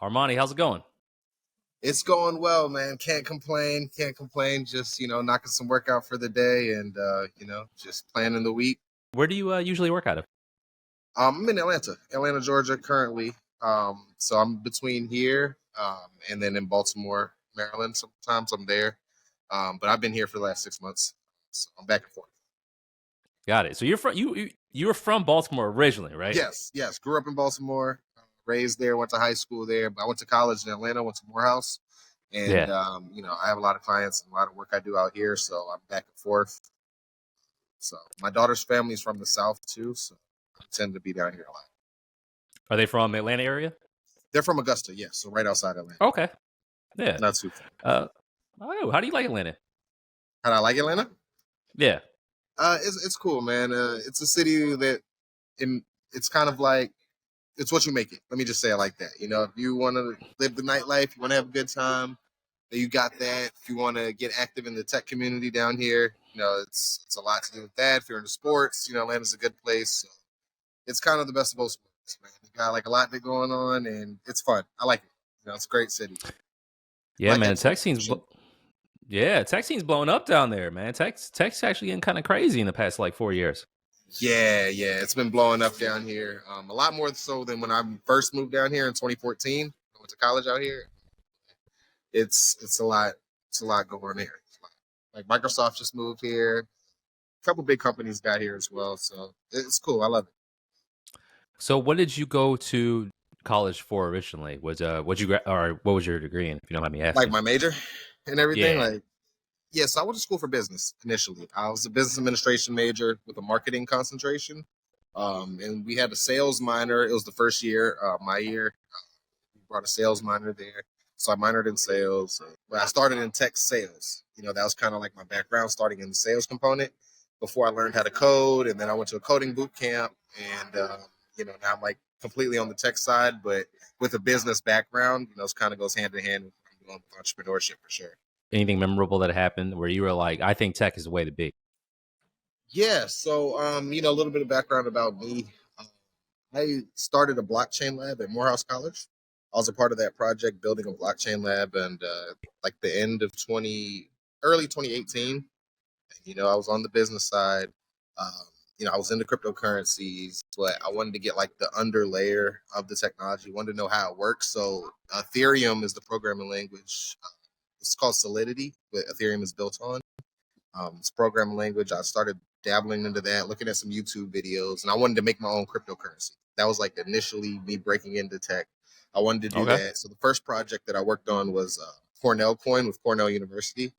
Armani, how's it going? It's going well, man. Can't complain. Can't complain. Just, knocking some work out for the day and, just planning the week. Where do you usually work out of? I'm in Atlanta, Georgia currently. So I'm between here and then in Baltimore, Maryland. Sometimes I'm there. But I've been here for the last 6 months. So I'm back and forth. Got it. So you're from Baltimore originally, right? Yes. Grew up in Baltimore, raised there, went to high school there. But I went to college in Atlanta, went to Morehouse. And, Yeah. I have a lot of clients and a lot of work I do out here. So I'm back and forth. So my daughter's family is from the South too. So I tend to be down here a lot. Are they from Atlanta area? They're from Augusta, yes. So right outside Atlanta. Okay. Yeah. Not too far. How do you like Atlanta? How do I like Atlanta? Yeah. It's cool, man. It's a city that it's kind of like it's what you make it. Let me just say it like that. If you want to live the nightlife, you want to have a good time, you got that. If you want to get active in the tech community down here, it's a lot to do with that. If you're into sports, Atlanta's a good place. So it's kind of the best of both worlds, man. You got like a lot going on, and it's fun. I like it. It's a great city. Yeah, man. Tech scene's blowing up down there, man. Tech's actually getting kind of crazy in the past like 4 years. Yeah. It's been blowing up down here. A lot more so than when I first moved down here in 2014. I went to college out here. It's a lot. It's a lot going on here. Like Microsoft just moved here. A couple big companies got here as well. So it's cool. I love it. So what did you go to college for originally? What was your degree in, if you don't mind me asking? Like my major and everything? Yeah. So I went to school for business initially. I was a business administration major with a marketing concentration. And we had a sales minor. It was the first year, my year. We brought a sales minor there. So I minored in sales. But I started in tech sales. That was kind of like my background, starting in the sales component before I learned how to code. And then I went to a coding boot camp. And, now I'm like completely on the tech side, but with a business background, it kind of goes hand in hand with what I'm doing with entrepreneurship for sure. Anything memorable that happened where you were like, I think tech is the way to be? Yeah. So, a little bit of background about me. I started a blockchain lab at Morehouse College. I was a part of that project, building a blockchain lab, and like the end of early 2018. I was on the business side. I was into cryptocurrencies, but I wanted to get like the under layer of the technology. Wanted to know how it works. So Ethereum is the programming language. It's called Solidity, but Ethereum is built on. It's programming language. I started dabbling into that, looking at some YouTube videos, and I wanted to make my own cryptocurrency. That was like initially me breaking into tech. I wanted to do that. So the first project that I worked on was Cornell Coin with Cornell University.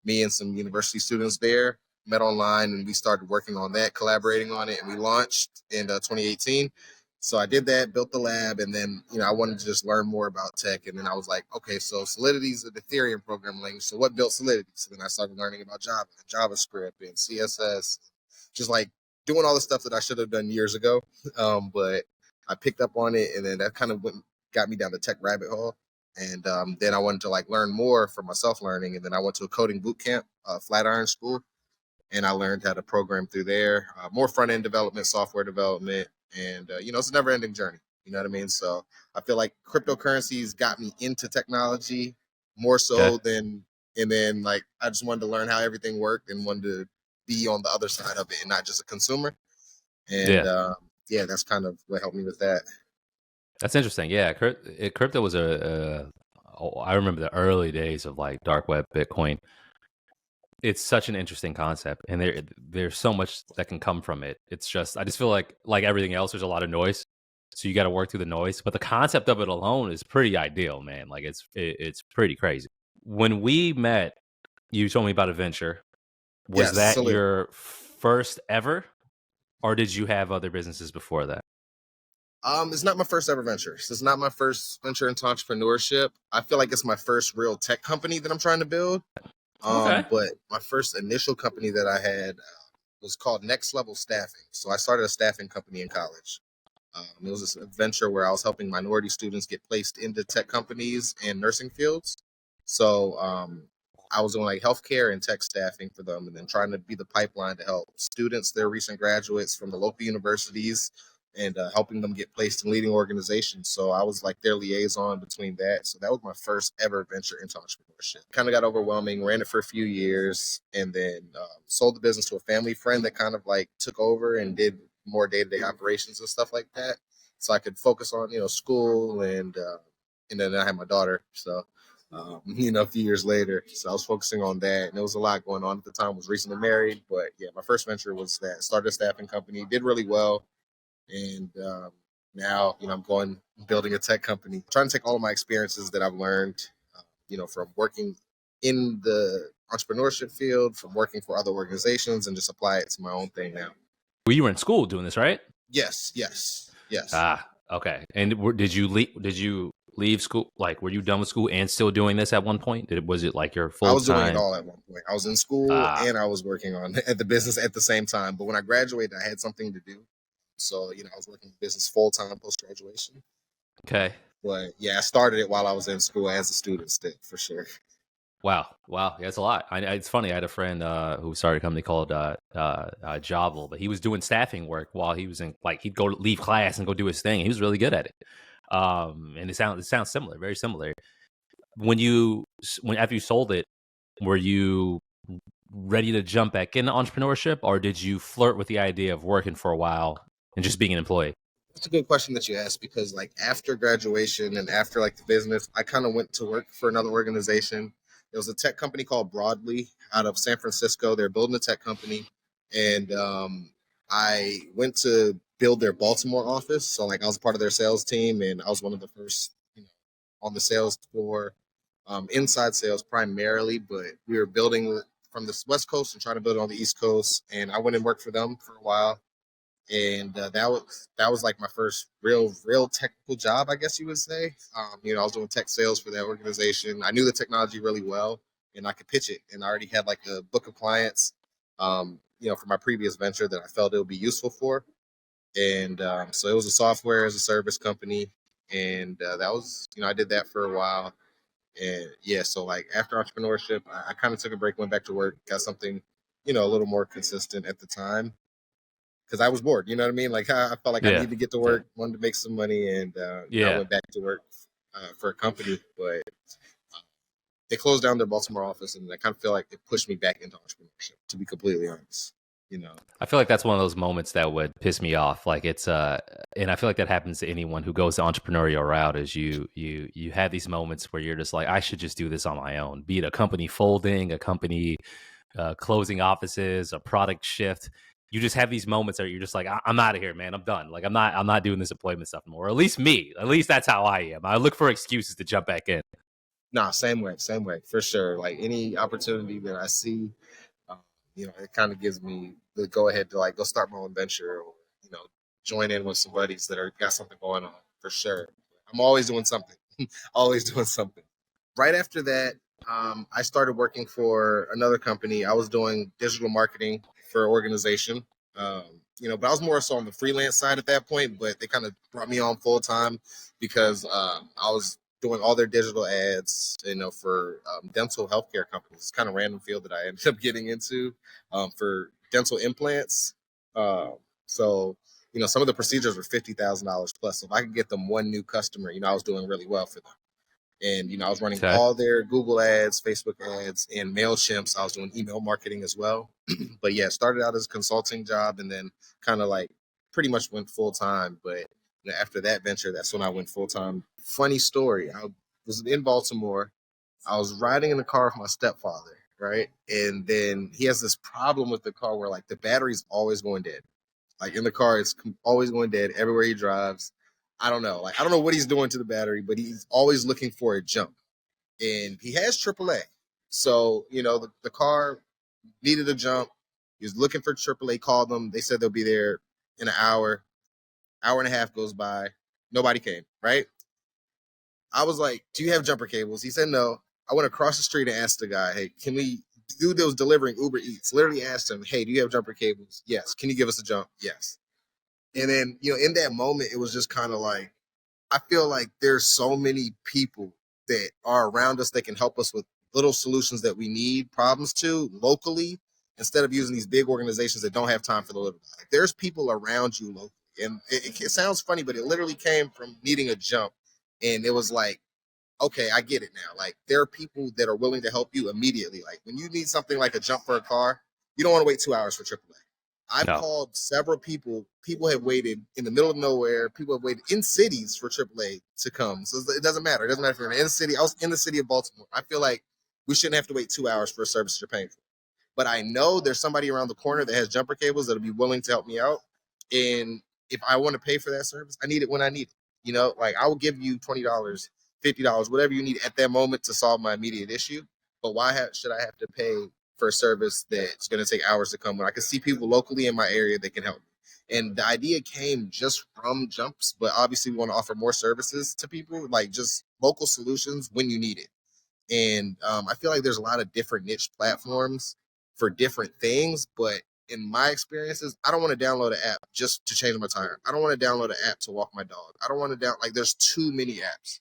Me and some university students there met online, and we started working on that, collaborating on it, and we launched in 2018. So I did that, built the lab, and then, I wanted to just learn more about tech. And then I was like, okay, so Solidity is an Ethereum programming language. So what built Solidity? So then I started learning about Java and JavaScript and CSS, just like doing all the stuff that I should have done years ago. But I picked up on it, and then that kind of got me down the tech rabbit hole. And then I wanted to like learn more for myself learning. And then I went to a coding boot camp, Flatiron School, and I learned how to program through there, more front-end development, software development. And, it's a never-ending journey. You know what I mean? So I feel like cryptocurrencies got me into technology more so than, and then like I just wanted to learn how everything worked and wanted to be on the other side of it and not just a consumer. And that's kind of what helped me with that. That's interesting. Yeah, crypto was I remember the early days of like dark web, Bitcoin. It's such an interesting concept, and there's so much that can come from it. It's just I just feel like everything else, there's a lot of noise, so you got to work through the noise. But the concept of it alone is pretty ideal, man. Like it's pretty crazy. When we met, you told me about a venture. Was that your first ever, or did you have other businesses before that? It's not my first ever venture. It's not my first venture into entrepreneurship. I feel like it's my first real tech company that I'm trying to build. But my first initial company that I had was called Next Level Staffing. So I started a staffing company in college. It was a venture where I was helping minority students get placed into tech companies and nursing fields. So I was doing like healthcare and tech staffing for them, and then trying to be the pipeline to help students, their recent graduates from the local universities, and helping them get placed in leading organizations. So I was like their liaison between that. So that was my first ever venture into entrepreneurship. Kind of got overwhelming, ran it for a few years, and then sold the business to a family friend that kind of like took over and did more day-to-day operations and stuff like that. So I could focus on, school and then I had my daughter. So, a few years later, so I was focusing on that, and there was a lot going on at the time. I was recently married, but yeah, my first venture was that. Started a staffing company, did really well, and now I'm going building a tech company, trying to take all of my experiences that I've learned, from working in the entrepreneurship field, from working for other organizations, and just apply it to my own thing now. Well, you were in school doing this, right? Yes. Ah, okay. And did you leave school? Like, were you done with school and still doing this at one point? Was it like your I full was doing it time? all at one point. I was in school and I was working on at the business at the same time. But when I graduated, I had something to do. So, I was working in business full time post graduation. Okay. But yeah, I started it while I was in school as a student still, for sure. Wow. Yeah, it's a lot. It's funny. I had a friend who started a company called Jobble, but he was doing staffing work while he was in, like, he'd go leave class and go do his thing. He was really good at it. And it sounds similar, very similar. When after you sold it, were you ready to jump back into entrepreneurship, or did you flirt with the idea of working for a while and just being an employee? That's a good question that you asked, because like after graduation and after like the business, I kind of went to work for another organization. It was a tech company called Broadly out of San Francisco. They're building a tech company, and I went to build their Baltimore office. So like I was part of their sales team, and I was one of the first, on the sales floor, inside sales primarily. But we were building from the West Coast and trying to build it on the East Coast. And I went and worked for them for a while, and that was like my first real technical job, I guess you would say. I was doing tech sales for that organization. I knew the technology really well, and I could pitch it, and I already had like a book of clients, for my previous venture that I felt it would be useful for. And so it was a software as a service company, and that was, I did that for a while. And yeah, so like after entrepreneurship, I kind of took a break, went back to work, got something, a little more consistent at the time, because I was bored. You know what I mean? Like I felt like I Yeah. needed to get to work, wanted to make some money, and I Yeah. went back to work for a company, but they closed down their Baltimore office, and I kind of feel like it pushed me back into entrepreneurship. To be completely honest, I feel like that's one of those moments that would piss me off. Like it's and I feel like that happens to anyone who goes the entrepreneurial route. Is you have these moments where you're just like, I should just do this on my own. Be it a company folding, a company closing offices, a product shift. You just have these moments where you're just like, I'm out of here, man. I'm done. Like I'm not doing this employment stuff anymore. Or at least me. At least that's how I am. I look for excuses to jump back in. Nah, same way, for sure. Like any opportunity that I see, it kind of gives me the go ahead to like go start my own venture, or join in with some buddies that are got something going on, for sure. I'm always doing something, always doing something. Right after that, I started working for another company. I was doing digital marketing for an organization. But I was more so on the freelance side at that point. But they kind of brought me on full time because I was doing all their digital ads, for dental healthcare companies. It's kind of random field that I ended up getting into, for dental implants. So some of the procedures were $50,000 plus. So if I could get them one new customer, I was doing really well for them. And I was running Okay. all their Google ads, Facebook ads, and MailChimps. I was doing email marketing as well. But yeah, started out as a consulting job, and then kind of like pretty much went full time. But after that venture, that's when I went full time. Funny story. I was in Baltimore. I was riding in the car with my stepfather, right? And then he has this problem with the car where like the battery's always going dead. Like in the car, it's always going dead everywhere he drives. I don't know. Like I don't know what he's doing to the battery, but he's always looking for a jump. And he has AAA. So, the car needed a jump. He was looking for AAA, called them. They said they'll be there in an hour. Hour and a half goes by. Nobody came, right? I was like, do you have jumper cables? He said no. I went across the street and asked the guy, hey, can we dude that was delivering Uber Eats? Literally asked him, hey, do you have jumper cables? Yes. Can you give us a jump? Yes. And then, in that moment, it was just kind of like, I feel like there's so many people that are around us that can help us with little solutions that we need problems to locally, instead of using these big organizations that don't have time for the little guy. Like, there's people around you locally. And it sounds funny, but it literally came from needing a jump. And it was like, okay, I get it now. Like there are people that are willing to help you immediately. Like when you need something like a jump for a car, you don't want to wait 2 hours for AAA. I've No. called several people. People have waited in the middle of nowhere. People have waited in cities for AAA to come. So it doesn't matter. It doesn't matter if you're in the city. I was in the city of Baltimore. I feel like we shouldn't have to wait 2 hours for a service you're paying for. But I know there's somebody around the corner that has jumper cables that'll be willing to help me out. And if I want to pay for that service, I need it when I need it. You know, like I will give you $20, $50, whatever you need at that moment to solve my immediate issue. But should I have to pay for a service that's going to take hours to come when I can see people locally in my area that can help me? And the idea came just from jumps, but obviously we want to offer more services to people, like just local solutions when you need it. And I feel like there's a lot of different niche platforms for different things. But in my experiences, I don't want to download an app just to change my tire. I don't want to download an app to walk my dog. I don't want to like there's too many apps.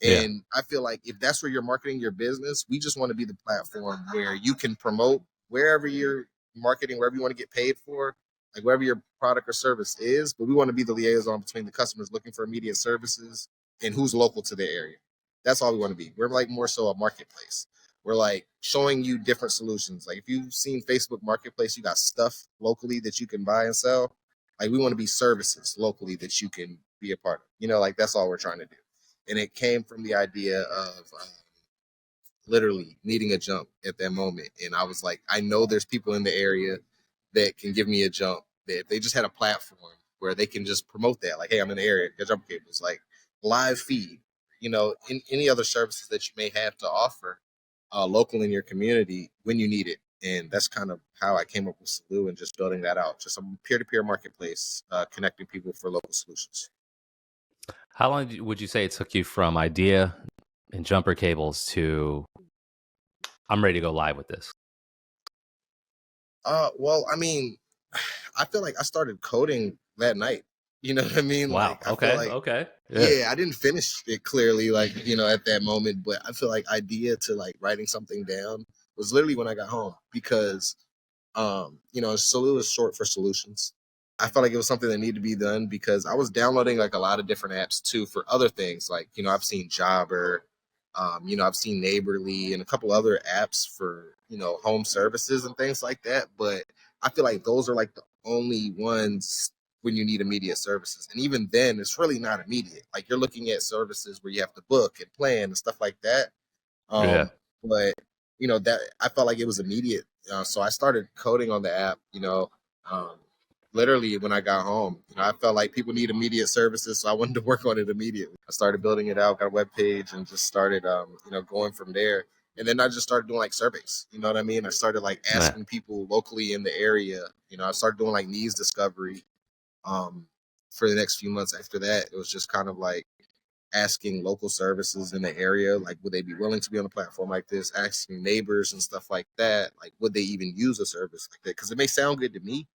Yeah. And I feel like if that's where you're marketing your business, we just want to be the platform where you can promote wherever you're marketing, wherever you want to get paid for, like wherever your product or service is. But we want to be the liaison between the customers looking for immediate services and who's local to their area. That's all we want to be. We're like more so a marketplace. We're like showing you different solutions. Like if you've seen Facebook Marketplace, you got stuff locally that you can buy and sell. Like we want to be services locally that you can be a part of. You know, like that's all we're trying to do. And it came from the idea of literally needing a jump at that moment. And I was like, I know there's people in the area that can give me a jump. That if they just had a platform where they can just promote that, like, hey, I'm in the area, get jump cables, like live feed, you know, in any other services that you may have to offer local in your community when you need it. And that's kind of how I came up with Suhloo and just building that out. Just a peer-to-peer marketplace connecting people for local solutions. How long would you say it took you from idea and jumper cables to I'm ready to go live with this? Well, I mean, I feel like I started coding that night. You know what I mean? Wow. Like, I feel Okay. like, Okay. Yeah. yeah, I didn't finish it clearly, like, you know, at that moment, but I feel like idea to like writing something down was literally when I got home because, you know, Solu is short for solutions. I felt like it was something that needed to be done because I was downloading like a lot of different apps too for other things. Like, you know, I've seen Jobber, you know, I've seen Neighborly and a couple other apps for, you know, home services and things like that. But I feel like those are like the only ones when you need immediate services. And even then, it's really not immediate. Like you're looking at services where you have to book and plan and stuff like that. Yeah. But you know that I felt like it was immediate, so I started coding on the app. You know, um, literally when I got home. You know, I felt like people need immediate services, so I wanted to work on it immediately. I started building it out, got a web page, and just started, you know, going from there. And then I just started doing like surveys. You know what I mean? I started like Yeah. asking people locally in the area. You know, I started doing like needs discovery. Um, for the next few months after that, it was just kind of like asking local services in the area, like would they be willing to be on a platform like this, asking neighbors and stuff like that, like would they even use a service like that, because it may sound good to me,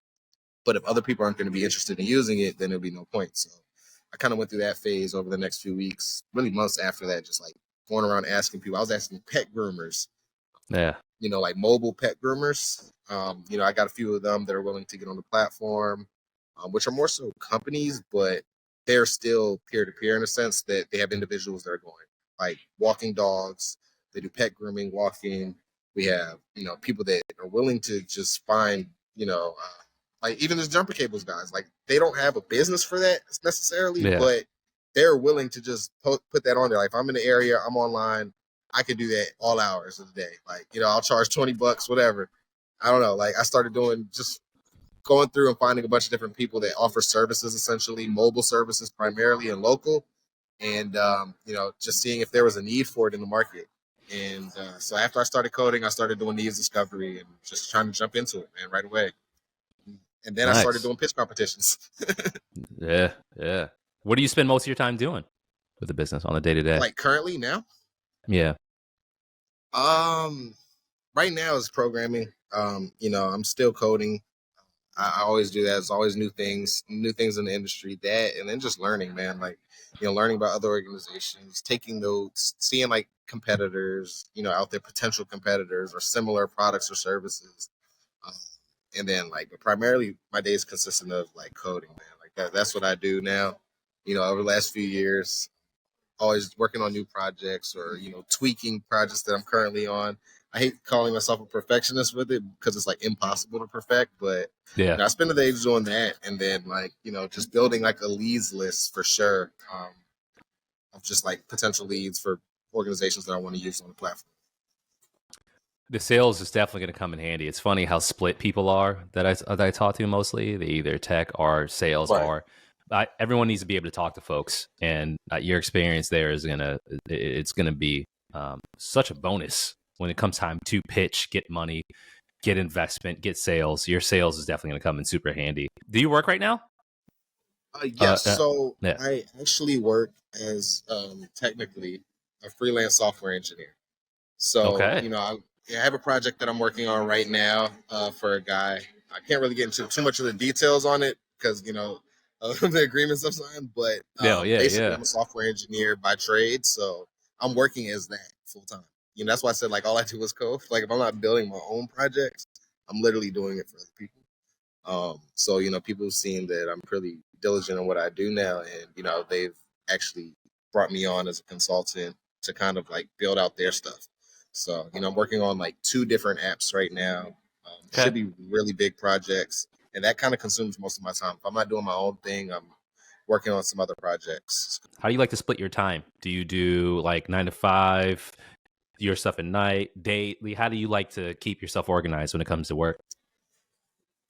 but if other people aren't going to be interested in using it, then there'll be no point. So I kind of went through that phase over the next few weeks, really months after that, just like going around asking people. I was asking pet groomers, Yeah. you know, like mobile pet groomers. You know, I got a few of them that are willing to get on the platform, which are more so companies, but they're still peer to peer in a sense that they have individuals that are going like walking dogs. They do pet grooming, walking. We have, you know, people that are willing to just find, you know, like even there's jumper cables guys. Like they don't have a business for that necessarily, Yeah. but they're willing to just put that on there. Like if I'm in the area, I'm online, I could do that all hours of the day. Like, you know, I'll charge $20, whatever. I don't know. Like I started doing just going through and finding a bunch of different people that offer services, essentially mobile services primarily and local. And, you know, just seeing if there was a need for it in the market. And so after I started coding, I started doing needs discovery and just trying to jump into it, man, right away. And then I started Nice. doing pitch competitions. Yeah. Yeah. What do you spend most of your time doing with the business on the day to day? Like currently now, Yeah. um, right now is programming. You know, I'm still coding. I always do that. There's always new things in the industry. That and then just learning, man. Like, you know, learning about other organizations, taking notes, seeing like competitors, you know, out there, potential competitors or similar products or services. Um, and then like, but primarily my days consistent of like coding, man. Like That's what I do now. Over the last few years, always working on new projects or tweaking projects that I'm currently on. I hate calling myself a perfectionist with it because it's like impossible to perfect, but Yeah. I spend the days doing that, and then like just building like a leads list for sure, of just like potential leads for organizations that I want to use on the platform. The sales is definitely going to come in handy. It's funny how split people are that I talk to mostly. They either tech or sales Right. are. Everyone needs to be able to talk to folks, and your experience there is it's gonna be such a bonus when it comes time to pitch, get money, get investment, get sales. Your sales is definitely gonna come in super handy. Do you work right now? Yes. So Yeah. I actually work as technically a freelance software engineer. So, Okay. I have a project that I'm working on right now for a guy. I can't really get into too much of the details on it because, the agreements I've signed, but Yeah. Yeah. basically Yeah. I'm a software engineer by trade. So I'm working as that full time. That's why I said like all I do is code. Like if I'm not building my own projects, I'm literally doing it for other people. So people have seen that I'm pretty diligent in what I do now, and they've actually brought me on as a consultant to kind of like build out their stuff. So I'm working on like two different apps right now. Okay. Should be really big projects, and that kind of consumes most of my time. If I'm not doing my own thing, I'm working on some other projects. How do you like to split your time? Do you do like 9 to 5, your stuff at night, daily? How do you like to keep yourself organized when it comes to work?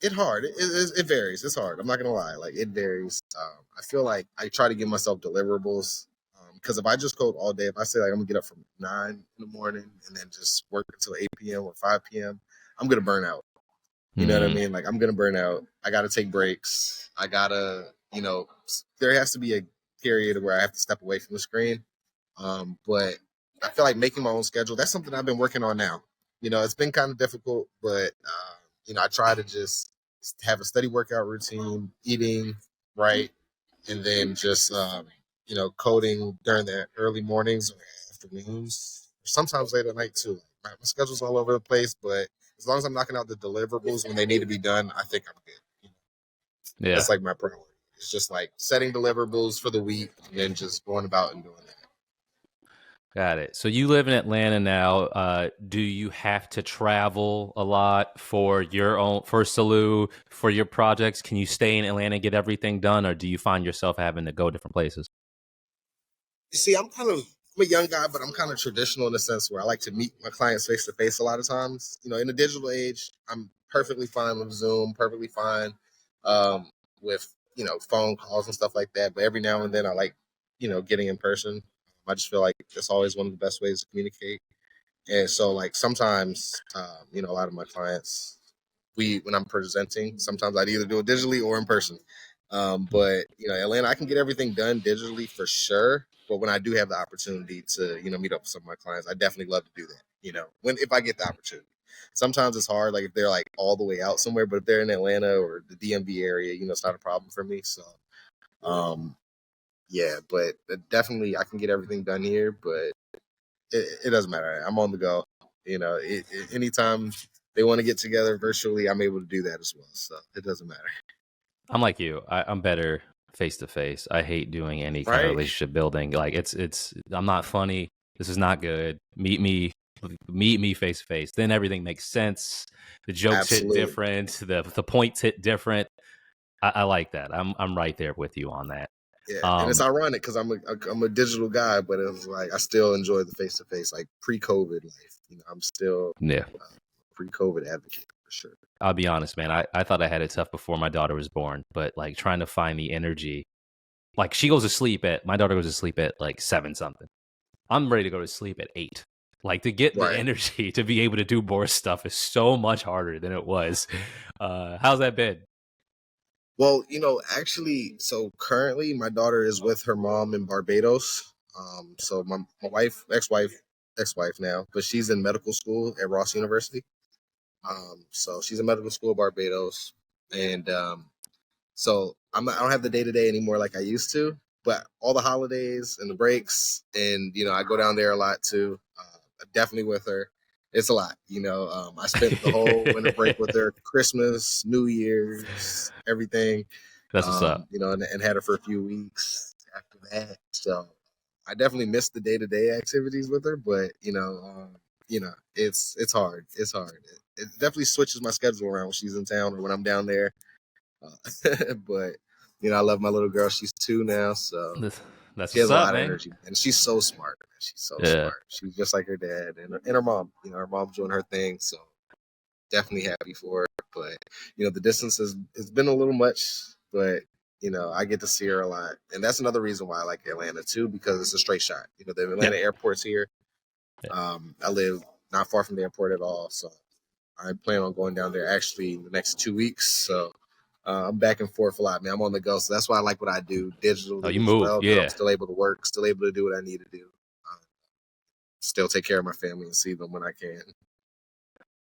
It's hard. It varies. It's hard. I'm not gonna lie. Like it varies. I feel like I try to give myself deliverables because if I just code all day, if I say like I'm gonna get up from 9 in the morning and then just work until 8 p.m. or 5 p.m., I'm gonna burn out. You know what I Mm, mean? Like I'm gonna burn out. I gotta take breaks. There has to be a period where I have to step away from the screen. But I feel like making my own schedule, that's something I've been working on now. It's been kind of difficult, but I try to just have a steady workout routine, eating right, and then just coding during the early mornings or afternoons, sometimes late at night too. My schedule's all over the place, but as long as I'm knocking out the deliverables when they need to be done, I think I'm good. yeah. That's like my priority. It's just like setting deliverables for the week and then just going about and doing that. Got it. So you live in Atlanta now. Do you have to travel a lot for Suhloo, for your projects? Can you stay in Atlanta and get everything done, or do you find yourself having to go different places? You see, I'm a young guy, but I'm kind of traditional in the sense where I like to meet my clients face to face a lot of times. In the digital age, I'm perfectly fine with Zoom, perfectly fine with phone calls and stuff like that. But every now and then, I like getting in person. I just feel like that's always one of the best ways to communicate. And so, like sometimes, a lot of my clients, when I'm presenting, sometimes I'd either do it digitally or in person. But Atlanta, I can get everything done digitally for sure. But when I do have the opportunity to meet up with some of my clients, I definitely love to do that. If I get the opportunity. Sometimes it's hard, like if they're like all the way out somewhere, but if they're in Atlanta or the DMV area, it's not a problem for me. So, um, yeah, but definitely I can get everything done here, but it doesn't matter. I'm on the go. Anytime they want to get together virtually, I'm able to do that as well. So it doesn't matter. I'm like you. I'm better face to face. I hate doing any kind of Right? relationship building. Like it's. I'm not funny. This is not good. Meet me face to face. Then everything makes sense. The jokes hit Absolutely. different. The points hit different. I like that. I'm right there with you on that. Yeah, and it's Um, ironic because I'm a digital guy, but it was like I still enjoy the face to face, like pre-COVID life. I'm still yeah. pre-COVID advocate for sure. I'll be honest, man. I thought I had it tough before my daughter was born, but like trying to find the energy. Like my daughter goes to sleep at like 7 something. I'm ready to go to sleep at 8. Like to get the Right. energy to be able to do more stuff is so much harder than it was. How's that been? Well, actually, so currently my daughter is with her mom in Barbados. So my ex-wife now, but she's in medical school at Ross University. So she's in medical school at Barbados, and so I don't have the day to day anymore like I used to. But all the holidays and the breaks, and I go down there a lot too. Definitely with her. It's a lot. I spent the whole winter break with her, Christmas, New Year's, everything. That's what's up. You know, and had her for a few weeks after that. So I definitely missed the day to day activities with her, but it's hard. It's hard. It definitely switches my schedule around when she's in town or when I'm down there. But I love my little girl. She's 2 now, so That's she what's has a up, lot of man. energy, and she's so smart. Man. She's so Yeah. smart. She's just like her dad and her mom. Her mom's doing her thing, so definitely happy for her. But the distance has been a little much, but I get to see her a lot, and that's another reason why I like Atlanta too, because it's a straight shot. The Yeah. Atlanta airport's here. Yeah. I live not far from the airport at all, so I plan on going down there actually in the next 2 weeks. So I'm back and forth a lot, man. I'm on the go, so that's why I like what I do Oh, you digitally as move. well, because I'm Yeah. still able to work, still able to do what I need to do, still take care of my family and see them when I can.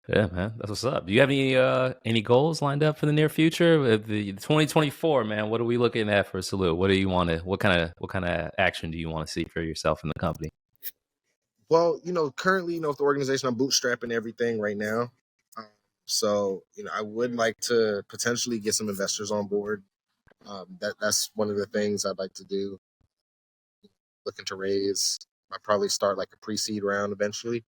Yeah, man. That's what's up. Do you have any goals lined up for the near future? With the 2024, man, what are we looking at for Suhloo? What do you want to what kind of action do you want to see for yourself in the company? Well, currently, with the organization, I'm bootstrapping everything right now. Um, so, I would like to potentially get some investors on board. That's one of the things I'd like to do. Looking to raise, I probably start like a pre-seed round eventually.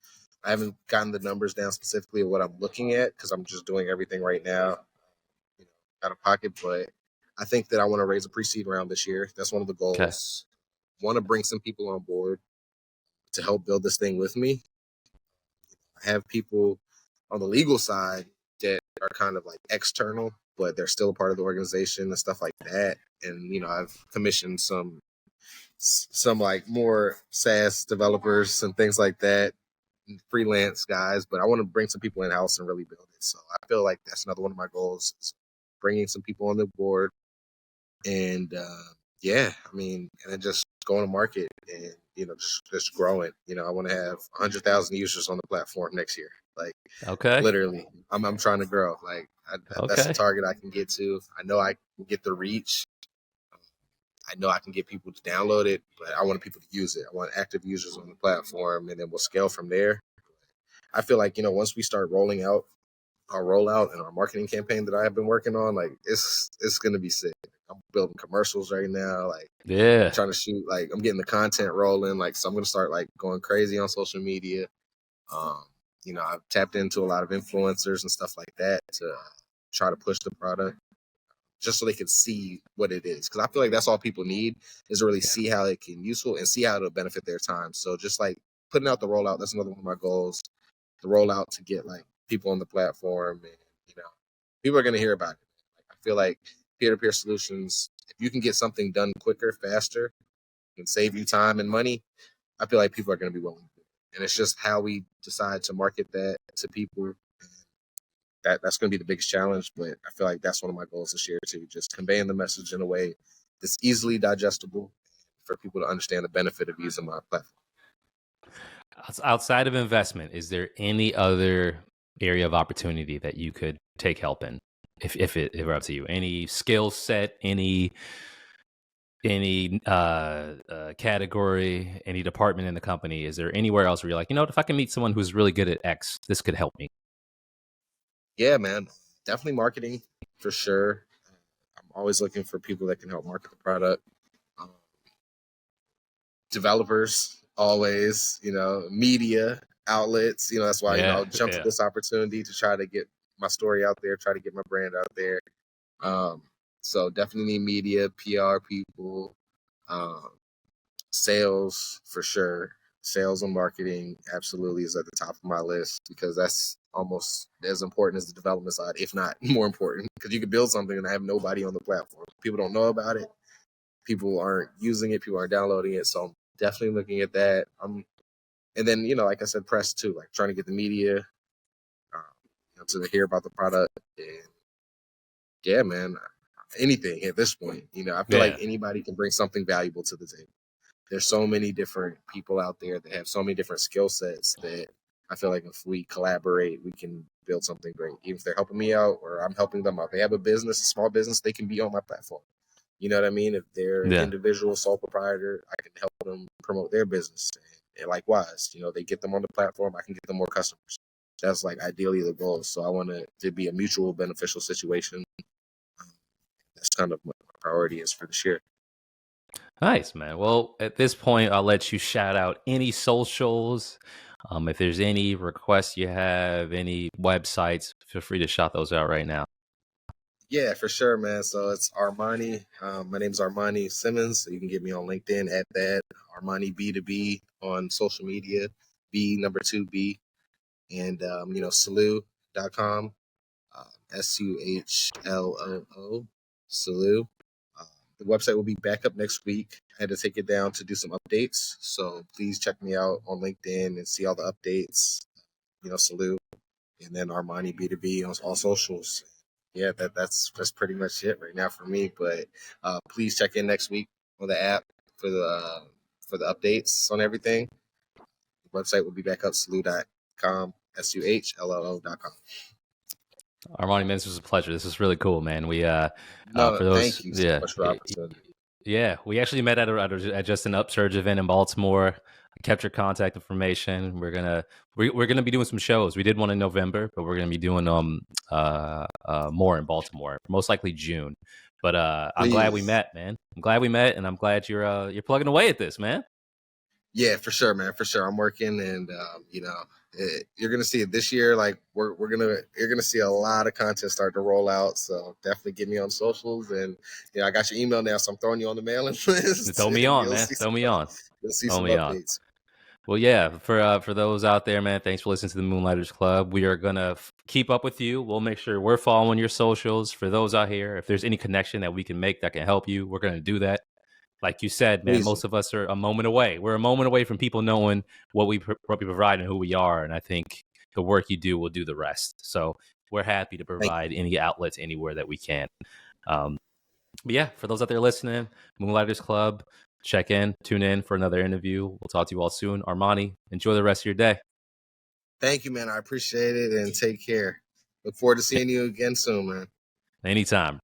I haven't gotten the numbers down specifically of what I'm looking at because I'm just doing everything right now, you know, out of pocket. But I think that I want to raise a pre-seed round this year. That's one of the Okay. goals. Want to bring some people on board to help build this thing with me. I have people on the legal side that are kind of like external, but they're still a part of the organization and stuff like that. And I've commissioned some like more SaaS developers and things like that, freelance guys. But I want to bring some people in house and really build it. So I feel like that's another one of my goals: is bringing some people on the board, and yeah, I mean, and then just going to market and just growing. I want to have 100,000 users on the platform next year. Like Okay. literally, I'm trying to grow. Like that's the Okay. target I can get to. I know I can get the reach. I know I can get people to download it, but I want people to use it. I want active users on the platform, and then we'll scale from there. I feel like once we start rolling out our rollout and our marketing campaign that I have been working on, like it's gonna be sick. I'm building commercials right now. Like I'm Yeah. trying to shoot. Like I'm getting the content rolling. Like so, I'm gonna start like going crazy on social media. Um, I've tapped into a lot of influencers and stuff like that to try to push the product just so they can see what it is. Because I feel like that's all people need is to really Yeah. see how it can be useful and see how it'll benefit their time. So just like putting out the rollout, that's another one of my goals. The rollout to get like people on the platform, and people are going to hear about it. Like, I feel like peer-to-peer solutions, if you can get something done quicker, faster, and save you time and money, I feel like people are going to be willing to do it. And it's just how we decide to market that to people. That's going to be the biggest challenge, but I feel like that's one of my goals this year too, just conveying the message in a way that's easily digestible for people to understand the benefit of using my platform. Outside of investment, is there any other area of opportunity that you could take help in? If we're up to you, any skill set, any category, any department in the company, is there anywhere else where you're like, you know what, if I can meet someone who's really good at X, this could help me? Yeah, man, definitely marketing for sure. I'm always looking for people that can help market the product. Um, Developers, always, media outlets. That's why Yeah. I'll jump to Yeah. this opportunity to try to get my story out there, try to get my brand out there. Um, so definitely need media, PR people, um, sales for sure. Sales and marketing absolutely is at the top of my list because that's almost as important as the development side, if not more important. Because you could build something and have nobody on the platform. People don't know about it. People aren't using it. People aren't downloading it. So I'm definitely looking at that. And then like I said, press too, like trying to get the media to hear about the product. And yeah, man, anything at this point. I feel like Yeah. anybody can bring something valuable to the table. There's so many different people out there that have so many different skill sets that I feel like if we collaborate, we can build something great. Even if they're helping me out or I'm helping them out, they have a business, a small business, they can be on my platform. You know what I mean? If they're an Yeah. individual sole proprietor, I can help them promote their business. And likewise, they get them on the platform, I can get them more customers. That's like ideally the goal. So I want it to be a mutual beneficial situation. That's kind of my priority is for this year. Nice, man. Well, at this point, I'll let you shout out any socials. If there's any requests you have, any websites, feel free to shout those out right now. Yeah, for sure, man. So it's Armani. My name's Armani Simmons. So you can get me on LinkedIn at that. Armani B2B on social media, B number 2B. And, Suhloo.com, Suhloo, Suhloo. The website will be back up next week. I had to take it down to do some updates. So please check me out on LinkedIn and see all the updates. Suhloo, and then Armani B2B on all socials. Yeah, that's pretty much it right now for me. But please check in next week on the app for the updates on everything. The website will be back up, suhloo.com, Suhloo.com. Armani, man, this was a pleasure. This is really cool, man. We No, for those, thank you so much for the opportunity. Yeah, we actually met at just an Upsurge event in Baltimore. I kept your contact information. We're gonna be doing some shows. We did one in November, but we're gonna be doing more in Baltimore, most likely June. But I'm glad we met, man. I'm glad we met, and I'm glad you're plugging away at this, man. Yeah, for sure, man. For sure, I'm working, and you're gonna see it this year. Like you're gonna see a lot of content start to roll out. So definitely get me on socials, and I got your email now, so I'm throwing you on the mailing list. Throw me on, man. Throw me on. You'll see some updates. Well, yeah, for those out there, man, thanks for listening to the Moonlighters Club. We are going to keep up with you. We'll make sure we're following your socials. For those out here, if there's any connection that we can make that can help you, we're going to do that. Like you said, man, most of us are a moment away. We're a moment away from people knowing what we provide and who we are. And I think the work you do will do the rest. So we're happy to provide any outlets anywhere that we can. But yeah, for those out there listening, Moonlighters Club, tune in for another interview. We'll talk to you all soon. Armani, enjoy the rest of your day. Thank you, man. I appreciate it, and take care. Look forward to seeing you again soon, man. Anytime.